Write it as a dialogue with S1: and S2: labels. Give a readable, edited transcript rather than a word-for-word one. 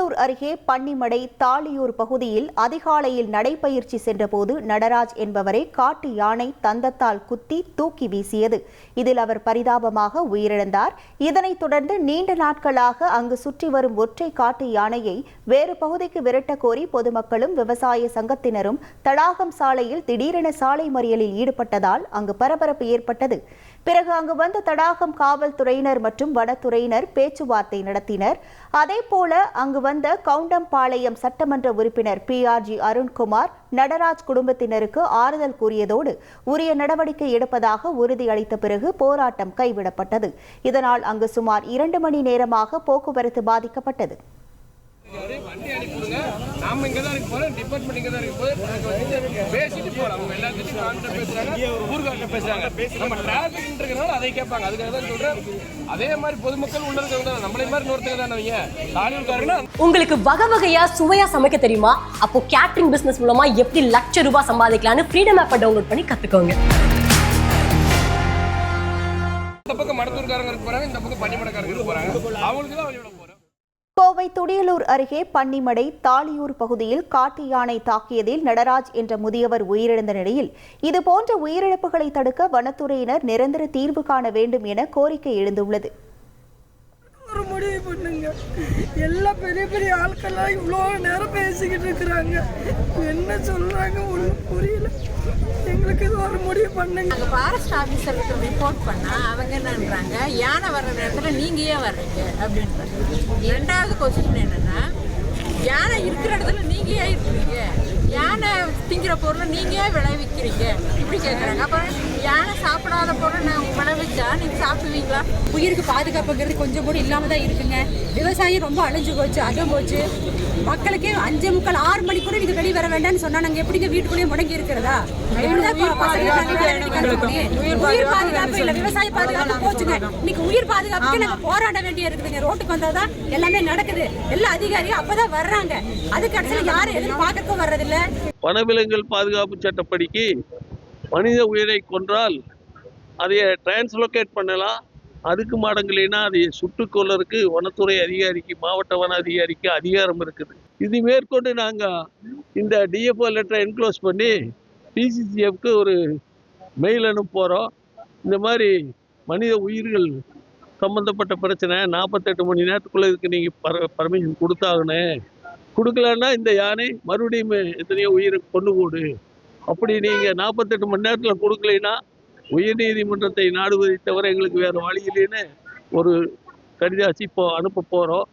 S1: துடியலூர் அருகே பன்னிமடை தாளியூர் பகுதியில் அதிகாலையில் நடைபயிற்சி சென்றபோது நடராஜ் என்பவரை காட்டு யானை தந்தத்தால் குத்தி தூக்கி வீசியது. இதில் அவர் பரிதாபமாக உயிரிழந்தார். இதனைத் தொடர்ந்து நீண்ட நாட்களாக அங்கு சுற்றி வரும் ஒற்றை காட்டு யானையை வேறு பகுதிக்கு விரட்ட கோரி பொதுமக்களும் விவசாய சங்கத்தினரும் தடாகம் சாலையில் திடீரென சாலை மறியலில் ஈடுபட்டதால் அங்கு பரபரப்பு ஏற்பட்டது. பிறகு அங்கு வந்த தடாகம் காவல்துறையினர் மற்றும் வனத்துறையினர் பேச்சுவார்த்தை நடத்தினர். அதேபோல அங்கு வந்த கவுண்டம்பாளையம் சட்டமன்ற உறுப்பினர் PRG அருண்குமார் நடராஜ் குடும்பத்தினருக்கு ஆறுதல் கூறியதோடு உரிய நடவடிக்கை எடுப்பதாக உறுதியளித்த பிறகு போராட்டம் கைவிடப்பட்டது. இதனால் அங்கு சுமார் 2 மணி நேரமாக போக்குவரத்து பாதிக்கப்பட்டது.
S2: வண்டி அனுப்பிடுங்க, நாம இங்க தான் இருக்க போறோம், டிபார்ட்மெண்ட் இங்க தான் இருக்க போகுது, பேசிட்டு போறோம். அவங்க எல்லாத்தையும் கான்டாக்ட் பேசுறாங்க, ஊர்காட்ட பேசுறாங்க. நம்ம டிராபிக் இருக்கிறனால அதை கேட்பாங்க. அதுக்காக தான் சொல்றேன். அதே மாதிரி பொதுமக்கள் உள்ள இருக்கிறவங்க நம்மளே மாதிரி இன்னொருத்தங்க தான் அவங்க தாலியூர்காரங்கன்னா.
S3: உங்களுக்கு வகை வகையா சுவையா சமைக்க தெரியுமா? அப்போ கேட்டரிங் பிசினஸ் மூலமா எப்படி லட்ச ரூபாய் சம்பாதிக்கலாம்னு ஃப்ரீடம் ஆப்பை டவுன்லோட் பண்ணி கத்துக்கோங்க.
S2: இந்த பக்கம் மடத்தூர்காரங்க இருக்க போறாங்க, இந்த பக்கம் பன்னிமடைக்காரங்க இருக்க போறாங்க. அவங்களுக்கு தான் வழி விட போறோம்.
S1: கோவை துடியலூர் அருகே பன்னிமடை தாளியூர் பகுதியில் காட்டு யானை தாக்கியதில் நடராஜ் என்ற முதியவர் உயிரிழந்த நிலையில் இதுபோன்ற உயிரிழப்புகளை தடுக்க வனத்துறையினர் நிரந்தர தீர்வு காண வேண்டும் என கோரிக்கை எழுந்துள்ளது.
S4: ஒரு முடிவு பண்ணுங்க. எல்லா பெரிய பெரிய ஆட்கள்லாம் இவ்வளோ நேரம் பேசிக்கிட்டு இருக்கிறாங்க. என்ன சொல்றாங்க ஒன்றும் புரியல. எங்களுக்கு இது ஒரு முடிவு பண்ணுங்க.
S5: நாங்கள் ஃபாரஸ்ட் ஆஃபீஸருக்கு ரிப்போர்ட் பண்ணால் அவங்க என்னன்றாங்க, யானை வர்ற நேரத்தில் நீங்கள் ஏன் வர்றீங்க அப்படின்றாங்க. ரெண்டாவது கொஸ்டின் என்னென்னா, யானை இருக்கிற இடத்துல நீங்கள் ஏன் இருக்கிறீங்க, யானை திங்கிற பொருளை நீங்கள் ஏன் விளைவிக்கிறீங்க இப்படி கேட்குறாங்க. அப்புறம் யானை சாப்பிடாத பொருளை நான் விளைவிச்சா நீங்கள் சாப்பிடுவீங்களா?
S6: உயிருக்கு பாதுகாப்புங்கிறது கொஞ்சம் கூட இல்லாமல் தான் இருக்குங்க. விவசாயம் ரொம்ப அழிஞ்சு போச்சு, அகம் போச்சு. மக்களுக்கு 5:45 6 மணி கூட நீங்க வெளியே வர வேண்டாம்னு சொன்னா நாங்க எப்படிங்க வீட்டுக்குள்ளேயே முடங்கி இருக்கிறதா? உயிர் பாதுகாப்பு இல்ல, விவசாய பாதுகாப்பு போச்சுங்க. இன்னைக்கு உயிர் பாதுகாப்புக்கு நாங்க போராட வேண்டிய இருக்குதுங்க. ரோட்டுக்கு வந்தாதான் எல்லாமே நடக்குது. எல்லா அதிகாரியும் அப்பதான் வர்றாங்க. அதுக்கு அடுத்து யாரும் எதிர்பார்க்கவும் வர்றதில்ல.
S7: வனவிலங்குகள் பாதுகாப்பு சட்டப்படிக்கு மனித உயிரை கொன்றால் அதை டிரான்ஸ்லோகேட் பண்ணலாம். அதுக்கு மாடங்களேனா அதை சுட்டுக்கொள்ளறதுக்கு வனத்துறை அதிகாரிக்கு, மாவட்ட வன அதிகாரிக்கு அதிகாரம் இருக்குது. இது மேற்கொண்டு நாங்கள் இந்த DFO லெட்டரை என்க்ளோஸ் பண்ணி PCCFக்கு ஒரு மெயில் அனுப்ப போகிறோம். இந்த மாதிரி மனித உயிர்கள் சம்மந்தப்பட்ட பிரச்சனை 48 மணி நேரத்துக்குள்ளே இதுக்கு நீங்கள் பர்மிஷன் கொடுத்தாகணும். கொடுக்கலன்னா இந்த யானை மறுபடியும் எத்தனையோ உயிரை கொண்டு போடு. அப்படி நீங்கள் 48 மணி நேரத்தில் கொடுக்கலைன்னா உயர்நீதிமன்றத்தை நாடுவதை தவிர எங்களுக்கு வேறு வழி இல்லைன்னு ஒரு கடிதாசி இப்போ அனுப்ப போகிறோம்.